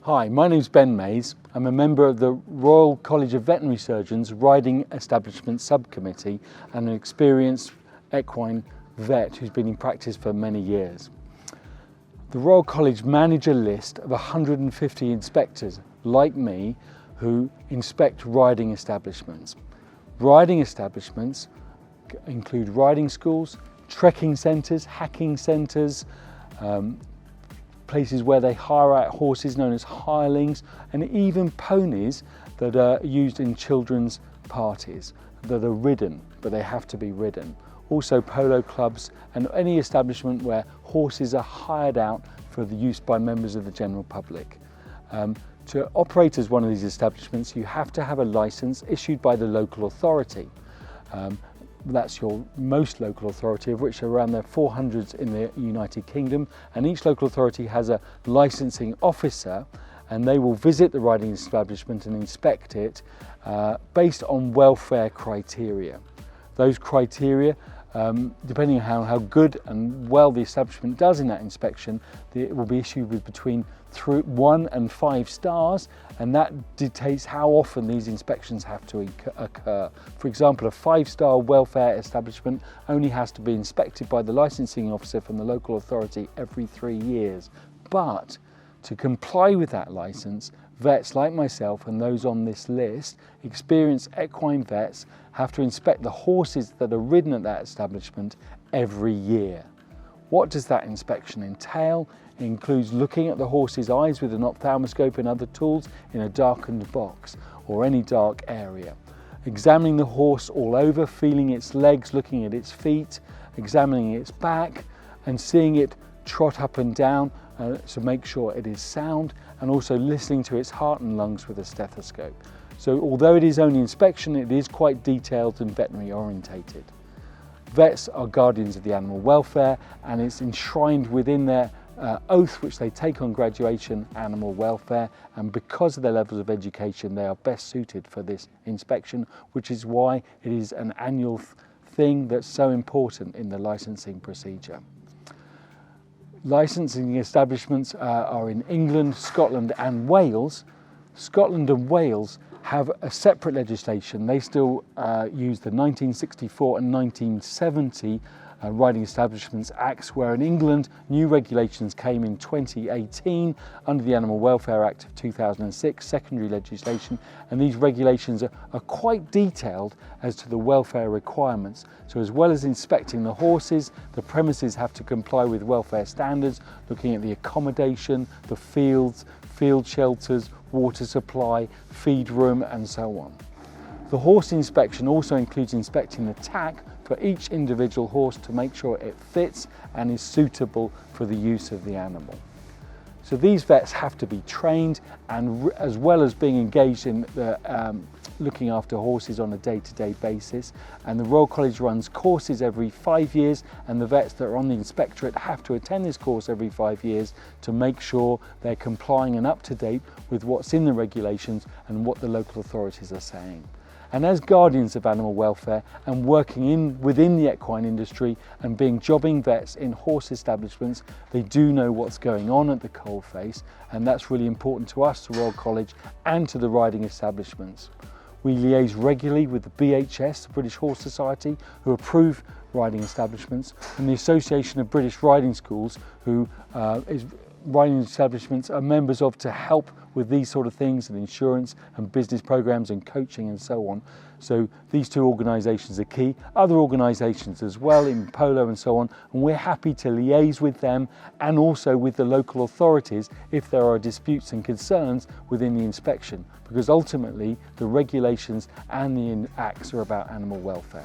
Hi, my name's Ben Mays. I'm a member of the Royal College of Veterinary Surgeons Riding Establishments Subcommittee and an experienced equine vet who's been in practice for many years. The Royal College manage a list of 150 inspectors like me who inspect riding establishments. Riding establishments include riding schools, trekking centres, hacking centres, places where they hire out horses known as hirelings, and even ponies that are used in children's parties that are ridden, but they have to be ridden. Also polo clubs and any establishment where horses are hired out for the use by members of the general public. To operate as one of these establishments, you have to have a licence issued by the local authority. That's your most local authority, of which are around there 400 in the United Kingdom, and each local authority has a licensing officer, and they will visit the riding establishment and inspect it based on welfare criteria. Those criteria, depending on how good and well the establishment does in that inspection, it will be issued with between 1 and 5 stars, and that dictates how often these inspections have to occur. For example, a 5-star welfare establishment only has to be inspected by the licensing officer from the local authority every 3 years. But to comply with that license, vets like myself and those on this list, experienced equine vets, have to inspect the horses that are ridden at that establishment every year. What does that inspection entail? It includes looking at the horse's eyes with an ophthalmoscope and other tools in a darkened box or any dark area. Examining the horse all over, feeling its legs, looking at its feet, examining its back and seeing it trot up and down to make sure it is sound, and also listening to its heart and lungs with a stethoscope. So although it is only inspection, it is quite detailed and veterinary orientated. Vets are guardians of the animal welfare, and it's enshrined within their oath which they take on graduation, animal welfare, and because of their levels of education they are best suited for this inspection, which is why it is an annual thing that's so important in the licensing procedure. Licensing establishments are in England, Scotland and Wales. Scotland and Wales have a separate legislation. They still use the 1964 and 1970 Riding Establishments Acts, where in England new regulations came in 2018 under the Animal Welfare Act of 2006, secondary legislation, and these regulations are quite detailed as to the welfare requirements. So as well as inspecting the horses, the premises have to comply with welfare standards, looking at the accommodation, the fields, field shelters, water supply, feed room and so on. The horse inspection also includes inspecting the tack for each individual horse to make sure it fits and is suitable for the use of the animal. So these vets have to be trained, and as well as being engaged in looking after horses on a day-to-day basis, and the Royal College runs courses every 5 years, and the vets that are on the inspectorate have to attend this course every 5 years to make sure they're complying and up to date with what's in the regulations and what the local authorities are saying. And as guardians of animal welfare and working within the equine industry and being jobbing vets in horse establishments, they do know what's going on at the coalface, and that's really important to us, the Royal College, and to the riding establishments. We liaise regularly with the BHS, the British Horse Society, who approve riding establishments, and the Association of British Riding Schools, who riding establishments are members of, to help with these sort of things, and insurance and business programs and coaching and so on. So these two organisations are key. Other organisations as well in polo and so on, and we're happy to liaise with them and also with the local authorities if there are disputes and concerns within the inspection, because ultimately the regulations and the acts are about animal welfare.